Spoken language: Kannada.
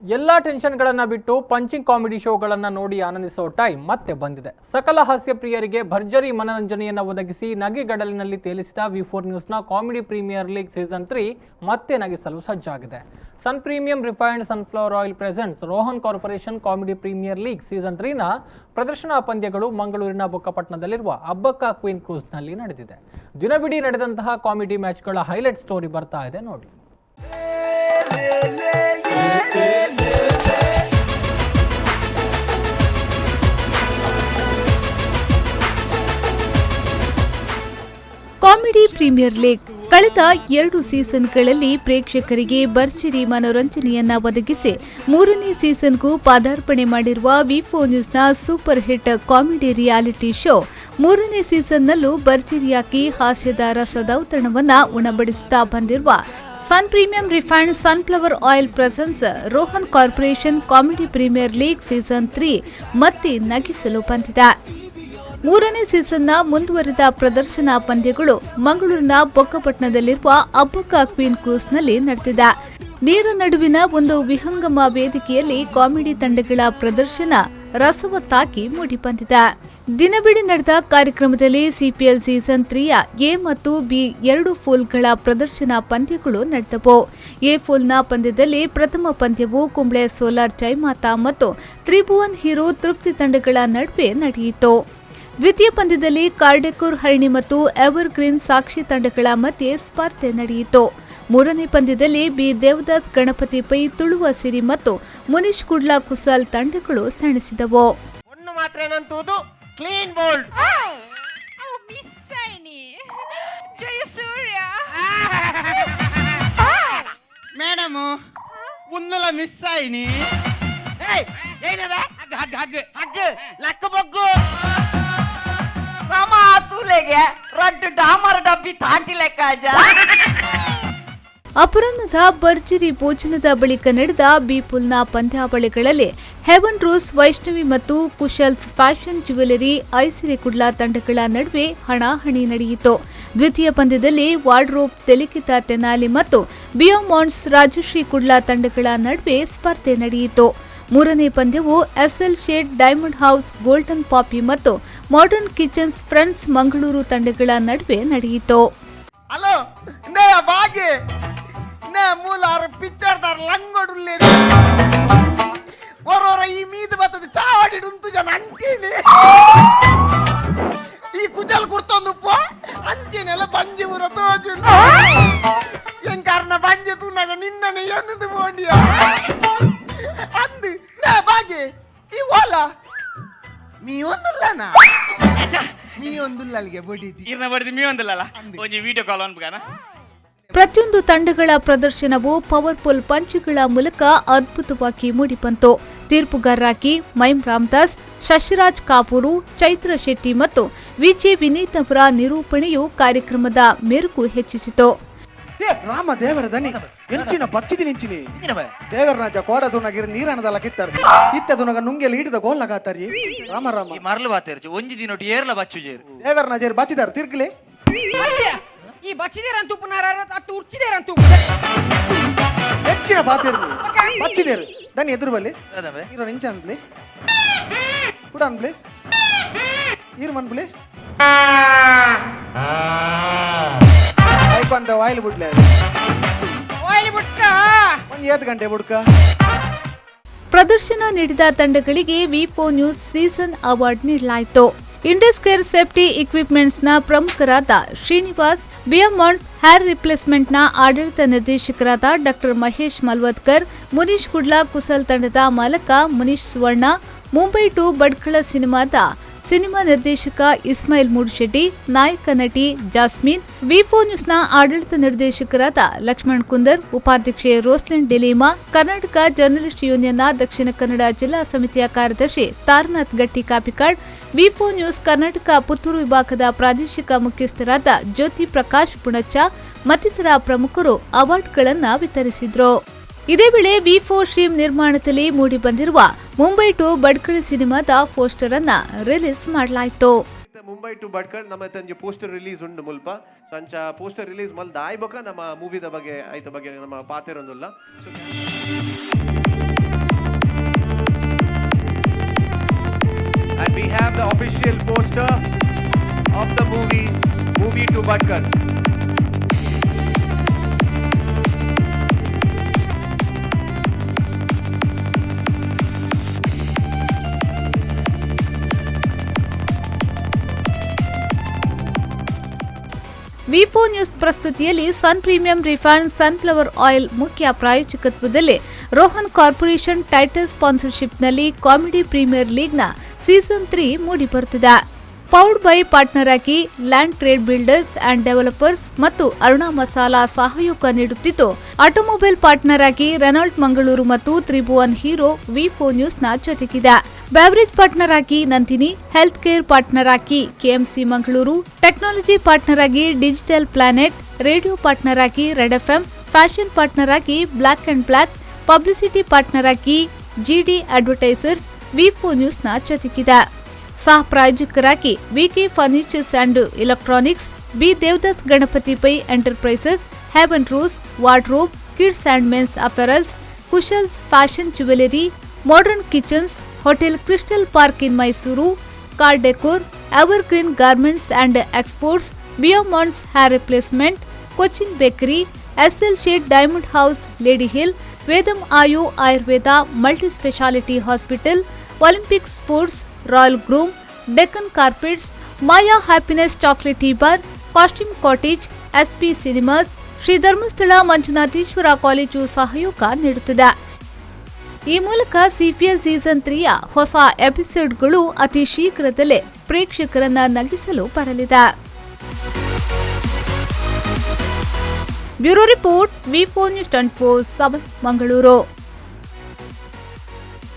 ಎಲ್ಲ ಟೆನ್ಷನ್ಗಳನ್ನು ಬಿಟ್ಟು ಪಂಚಿಂಗ್ ಕಾಮಿಡಿ ಶೋಗಳನ್ನು ನೋಡಿ ಆನಂದಿಸೋ ಟೈಮ್ ಮತ್ತೆ ಬಂದಿದೆ. ಸಕಲ ಹಾಸ್ಯ ಪ್ರಿಯರಿಗೆ ಭರ್ಜರಿ ಮನರಂಜನೆಯನ್ನು ಒದಗಿಸಿ ನಗೆಗಡಲಿನಲ್ಲಿ ತೇಲಿಸಿದ ವಿ4 ನ್ಯೂಸ್ನ ಕಾಮಿಡಿ ಪ್ರೀಮಿಯರ್ ಲೀಗ್ ಸೀಸನ್ 3 ಮತ್ತೆ ನಗಿಸಲು ಸಜ್ಜಾಗಿದೆ. Sun premium refined sunflower oil presents Rohan corporation comedy premier league season 3ನ ಪ್ರದರ್ಶನ ಪಂದ್ಯಗಳು ಮಂಗಳೂರಿನ ಬುಕ್ಕಪಟ್ಟಣದಲ್ಲಿರುವ ಅಬ್ಬಕ್ಕ ಕ್ವೀನ್ ಕ್ರೂಸ್ನಲ್ಲಿ ನಡೆದಿದೆ. ದಿನವಿಡೀ ನಡೆದಂತಹ ಕಾಮಿಡಿ ಮ್ಯಾಚ್ಗಳ ಹೈಲೈಟ್ ಸ್ಟೋರಿ ಬರ್ತಾ ಇದೆ ನೋಡಿ. ಕಾಮಿಡಿ ಪ್ರೀಮಿಯರ್ ಲೀಗ್ ಕಳೆದ 2 ಸೀಸನ್ಗಳಲ್ಲಿ ಪ್ರೇಕ್ಷಕರಿಗೆ ಭರ್ಜರಿ ಮನೋರಂಜನೆಯನ್ನ ಒದಗಿಸಿ 3ನೇ ಸೀಸನ್ಗೂ ಪಾದಾರ್ಪಣೆ ಮಾಡಿರುವ ವಿ4 ನ್ಯೂಸ್ನ super hit comedy reality show 3ನೇ ಸೀಸನ್ನಲ್ಲೂ ಭರ್ಜರಿಯಾಗಿ ಹಾಸ್ಯದ ರಸದೌತಣವನ್ನ ಉಣಬಡಿಸುತ್ತಾ ಬಂದಿರುವ sun premium refined sunflower oil presents Rohan corporation comedy premier league season 3 ಮತ್ತೆ ನಗಿಸಲು ಬಂದಿದೆ. 3ನೇ ಸೀಸನ್ನ ಮುಂದುವರಿದ ಪ್ರದರ್ಶನ ಪಂದ್ಯಗಳು ಮಂಗಳೂರಿನ ಬೊಕ್ಕಪಟ್ಟಣದಲ್ಲಿರುವ ಅಬ್ಬಕ್ಕ ಕ್ವೀನ್ ಕ್ರೂಸ್ನಲ್ಲಿ ನಡೆದಿದೆ. ನೀರ ನಡುವಿನ ಒಂದು ವಿಹಂಗಮ ವೇದಿಕೆಯಲ್ಲಿ ಕಾಮಿಡಿ ತಂಡಗಳ ಪ್ರದರ್ಶನ ರಸವತ್ತಾಗಿ ಮೂಡಿಬಂದಿದೆ. ದಿನವಿಡೀ ನಡೆದ ಕಾರ್ಯಕ್ರಮದಲ್ಲಿ ಸಿಪಿಎಲ್ ಸೀಸನ್ 3ಯ ಎ ಮತ್ತು ಬಿ 2 ಫೂಲ್ಗಳ ಪ್ರದರ್ಶನ ಪಂದ್ಯಗಳು ನಡೆದವು. ಎ ಫೂಲ್ನ ಪಂದ್ಯದಲ್ಲಿ ಪ್ರಥಮ ಪಂದ್ಯವು ಕುಂಬ್ಳೆ ಸೋಲಾರ್ ಜೈಮಾತಾ ಮತ್ತು ತ್ರಿಭುವನ್ ಹೀರೋ ತೃಪ್ತಿ ತಂಡಗಳ ನಡುವೆ ನಡೆಯಿತು. ದ್ವಿತೀಯ ಪಂದ್ಯದಲ್ಲಿ ಕಾರ್ಡೆಕೂರ್ ಹರಿಣಿ ಮತ್ತು ಎವರ್ ಗ್ರೀನ್ ಸಾಕ್ಷಿ ತಂಡಗಳ ಮಧ್ಯೆ ಸ್ಪರ್ಧೆ ನಡೆಯಿತು. 3ನೇ ಪಂದ್ಯದಲ್ಲಿ ಬಿ ದೇವದಾಸ್ ಗಣಪತಿ ಪೈ ತುಳುವ ಸಿರಿ ಮತ್ತು ಮುನೀಶ್ ಕುಡ್ಲಾ ಕುಸಲ್ ತಂಡಗಳು ಸೆಣಸಿದವು. ಅಪರಾಹ್ನದ ಭರ್ಜರಿ ಭೋಜನದ ಬಳಿಕ ನಡೆದ ಬಿಪುಲ್ನ ಪಂದ್ಯಾವಳಿಗಳಲ್ಲಿ ಹೆವನ್ ರೋಸ್ ವೈಷ್ಣವಿ ಮತ್ತು ಕುಶಲ್ಸ್ ಫ್ಯಾಷನ್ ಜ್ಯುವೆಲರಿ ಐಸಿರಿ ಕುಡ್ಲಾ ತಂಡಗಳ ನಡುವೆ ಹಣಾಹಣಿ ನಡೆಯಿತು. ದ್ವಿತೀಯ ಪಂದ್ಯದಲ್ಲಿ ವಾರ್ಡ್ರೋಬ್ ತೆಲಿಕಿತ ತೆನಾಲಿ ಮತ್ತು ಬಿಯೋಮಾಂಡ್ಸ್ ರಾಜಶ್ರೀ ಕುಡ್ಲಾ ತಂಡಗಳ ನಡುವೆ ಸ್ಪರ್ಧೆ ನಡೆಯಿತು. 3ನೇ ಪಂದ್ಯವು SL shade diamond house golden ಪಾಪಿ ಮತ್ತು ಮಾಡರ್ನ್ ಕಿಚನ್ಸ್ ಫ್ರೆಂಡ್ಸ್ ಮಂಗಳೂರು ತಂಡಗಳ ನಡುವೆ ನಡೆಯಿತು. ఈ కుజాలు గుర్తొందు పో అంచె నెల బంజి ఊర తోజు ఎంకారణ బంజి తున్నగ నిన్ననే ఎందుకు పోండియా అందు నా బాగే ఈ ఓలా మీ ಒಂದುಲ್ಲನಾ మీ ಒಂದುಲ್ಲಲ್ಗೆ ಬಡಿದಿ ಇರ್ನ ಬಡಿದಿ ಮೀ ಒಂದುಲ್ಲಲ್ಲ ಒಂಜಿ ವಿಡಿಯೋ ಕಾಲ್ ಅನ್ಬಗಾನ. ಪ್ರತಿಯೊಂದು ತಂಡಗಳ ಪ್ರದರ್ಶನವು ಪವರ್ಫುಲ್ ಪಂಚ್ಗಳ ಮೂಲಕ ಅದ್ಭುತವಾಗಿ ಮೂಡಿಬಂತು. ತೀರ್ಪುಗಾರರಾಗಿ ಮೈಮ್ ರಾಮದಾಸ್, ಶಶಿರಾಜ್ ಕಾಪೂರು, ಚೈತ್ರ ಶೆಟ್ಟಿ ಮತ್ತು ವಿಜೆ ವಿನೀತ್ ಅವರ ನಿರೂಪಣೆಯು ಕಾರ್ಯಕ್ರಮದ ಮೆರುಗು ಹೆಚ್ಚಿಸಿತು. ರಾಮ ದೇವರ ದನಿ ಎಂಚಿನ ಬಚ್ಚಿದಿ ನಿಂಚಿನಿ ದೇವರರಾಜ ಕೋಡದುನಗಿರ ನೀರನದಲ್ಲ ಕಿತ್ತರು ಇತ್ತದುನಗ ನುಂಗೆಲ ಈಡಿದ ಗೋಲ್ಲಗಾತರಿ ರಾಮ ರಾಮ ಮರಲು ಬಾತೇರ್ಚು ಒಂಜಿ ದಿನೊಟ್ಟು ಏರ್ಲ ಬಚ್ಚುಜೇರು ದೇವರನಾಜೇರು ಬಚ್ಚಿದಾರು ತಿರ್ಗಲಿ ಈ ಬಚ್ಚಿದೇರಂತೂ ಪುನರ ಅತ್ತು ಉಚ್ಚಿದೇರಂತೂ ಹೆಚ್ಚಿನ ಬಾತೇರು ಬಚ್ಚಿದೇರು ದನಿ ಎದುರು ಬಲ್ಲಿ ಇರೋ ನಿಂಚ ಅನ್ಬ್ಲಿ ಕೂಡ ಅನ್ಬ್ಲಿ ಈರು ಮನ್ಬ್ಲಿ ಐಕೊಂತ ಆಯಿಲ್ ಬಿಡ್ಲೆ ಆಯಿಲ್ ಬುಡ್ಕ ಒಂದು 7 ಗಂಟೆ ಬುಡ್ಕ. ಪ್ರದರ್ಶನ ನೀಡಿದ ತಂಡಗಳಿಗೆ ವಿ4 ನ್ಯೂಸ್ ಸೀಸನ್ ಅವಾರ್ಡ್ ನೀಡಲಾಯಿತು. ಇಂಡಸ್ಕೇರ್ ಸೇಫ್ಟಿ ಇಕ್ವಿಪ್ಮೆಂಟ್ಸ್ನ ಪ್ರಮುಖರಾದ ಶ್ರೀನಿವಾಸ್, ಬಿಯಮಾಂಡ್ಸ್ ಹೇರ್ ರಿಪ್ಲೇಸ್ಮೆಂಟ್ನ ಆಡಳಿತ ನಿರ್ದೇಶಕರಾದ ಡಾ ಮಹೇಶ್ ಮಲ್ವತ್ಕರ್, ಮುನೀಶ್ ಕುಡ್ಲಾ ಕುಸಲ್ ತಂಡದ ಮಾಲಕ ಮುನೀಶ್ ಸುವರ್ಣ, ಮುಂಬೈ ಟು ಬಡ್ಕಳ ಸಿನಿಮಾ ನಿರ್ದೇಶಕ ಇಸ್ಮಾಯಿಲ್ ಮೂಡ್ಶೆಟ್ಟಿ, ನಾಯಕ ನಟಿ ಜಾಸ್ಮಿನ್, ವಿ4 ನ್ಯೂಸ್ನ ಆಡಳಿತ ನಿರ್ದೇಶಕರಾದ ಲಕ್ಷ್ಮಣ್ ಕುಂದರ್, ಉಪಾಧ್ಯಕ್ಷೆ ರೋಸ್ಲಿನ್ ಡಿಲೀಮಾ, ಕರ್ನಾಟಕ ಜರ್ನಲಿಸ್ಟ್ ಯೂನಿಯನ್ನ ದಕ್ಷಿಣ ಕನ್ನಡ ಜಿಲ್ಲಾ ಸಮಿತಿಯ ಕಾರ್ಯದರ್ಶಿ ತಾರನಾಥ್ ಗಟ್ಟಿ ಕಾಪಿಕಾಡ್, ವಿ4 ನ್ಯೂಸ್ ಕರ್ನಾಟಕ ಪುತ್ತೂರು ವಿಭಾಗದ ಪ್ರಾದೇಶಿಕ ಮುಖ್ಯಸ್ಥರಾದ ಜ್ಯೋತಿ ಪ್ರಕಾಶ್ ಪುಣಚ್ಚ ಮತ್ತಿತರ ಪ್ರಮುಖರು ಅವಾರ್ಡ್ಗಳನ್ನು ವಿತರಿಸಿದರು. ಇದೇ ವೇಳೆ ವಿ4 ಸ್ಟ್ರೀಮ್ ನಿರ್ಮಾಣದಲ್ಲಿ ಮೂಡಿಬಂದಿರುವ ಮುಂಬೈ ಟು ಬಡ್ಕಳ ಸಿನಿಮಾದ ಪೋಸ್ಟರ್ ಅನ್ನ ರಿಲೀಸ್ ಮಾಡಲಾಯಿತು. ಮುಂಬೈ ಟು ಬಡ್ಕಲ್ ನಮ್ಮ ತಂಜೆ ಪೋಸ್ಟರ್ ರಿಲೀಸ್ ಉಂಡು ಮುಲ್ಪ ಸಂಚ ಪೋಸ್ಟರ್ ರಿಲೀಸ್ ಮಲ್ದ ಆಯ್ಬಕ ನಮ್ಮ ಮೂವಿದ ಬಗ್ಗೆ ಐತ ಬಗ್ಗೆ ನಮ್ಮ ಪಾತೆರೊಂದುಲ್ಲ. official poster of the movie to Butker. V news ಪ್ರಸ್ತುತಿಯಲ್ಲಿ sun premium refined sunflower oil ಮುಖ್ಯ ಪ್ರಾಯೋಜಕತ್ವದಲ್ಲಿ ರೋಹನ್ ಕಾರ್ಪೊರೇಷನ್ ಟೈಟಲ್ ಸ್ಪಾನ್ಸರ್ಶಿಪ್ನಲ್ಲಿ ಕಾಮಿಡಿ ಪ್ರೀಮಿಯರ್ ಲೀಗ್ನ ಸೀಸನ್ 3 ಮೂಡಿಬರುತ್ತಿದೆ. ಪವರ್ಡ್ ಬೈ ಪಾರ್ಟ್ನರ್ ಆಗಿ land trade builders and developers ಮತ್ತು ಅರುಣಾ ಮಸಾಲಾ ಸಹಯೋಗ ನೀಡುತ್ತಿದ್ದು, ಆಟೋಮೊಬೈಲ್ ಪಾರ್ಟ್ನರ್ ಆಗಿ ರೆನಾಲ್ಟ್ ಮಂಗಳೂರು ಮತ್ತು ತ್ರಿಭುವನ್ ಹೀರೋ ವಿ4 ನ್ಯೂಸ್ನ ಜೊತೆಗಿದೆ. ಬ್ಯಾವರೇಜ್ ಪಾರ್ಟ್ನರ್ ಆಗಿ ನಂದಿನಿ, ಹೆಲ್ತ್ ಕೇರ್ ಪಾರ್ಟ್ನರ್ ಆಗಿ ಕೆಎಂಸಿ ಮಂಗಳೂರು, ಟೆಕ್ನಾಲಜಿ ಪಾರ್ಟ್ನರ್ ಆಗಿ ಡಿಜಿಟಲ್ ಪ್ಲಾನೆಟ್, ರೇಡಿಯೋ ಪಾರ್ಟ್ನರ್ ಆಗಿ ರೆಡ್ ಎಫ್ಎಂ, ಫ್ಯಾಷನ್ ಪಾರ್ಟ್ನರ್ ಆಗಿ black and black, publicity partner ಆಗಿ ಜಿಡಿ ಅಡ್ವರ್ಟೈಸರ್ಸ್ ವಿ4 ನ್ಯೂಸ್ನ ಜೊತೆಗಿದೆ. ಸಹ ಪ್ರಾಯೋಜಕರಾಗಿ VK furnitures and electronics, B Devadas Ganapati Pai enterprises, heaven ರೂಸ್, wardrobe, kids and mens apparels, Kushal's fashion jewellery, modern kitchens, hotel crystal park in Mysuru, car decor, evergreen garments and exports, ಬಿಯೋಮಾಂಡ್ಸ್ hair replacement, Cochin bakery, SL shade diamond house, lady hill, Vedam ಆಯು Ayurveda multi speciality hospital, Olympic sports, royal groom, Deccan carpets, Maya happiness chocolate tea bar, costume cottage, SP cinemas, Shri Dharmasthala Manjunatheshwara college ಸಹಯೋಗ ನೀಡುತ್ತಿದೆ. ಈ ಮೂಲಕ ಸಿಪಿಎಲ್ ಸೀಸನ್ 3ಯ ಹೊಸ ಎಪಿಸೋಡ್ಗಳು ಅತಿ ಶೀಘ್ರದಲ್ಲೇ ಪ್ರೇಕ್ಷಕರನ್ನ ನಗಿಸಲು ಬರಲಿದೆ. Bureau report V news 24/7 Mangaluru.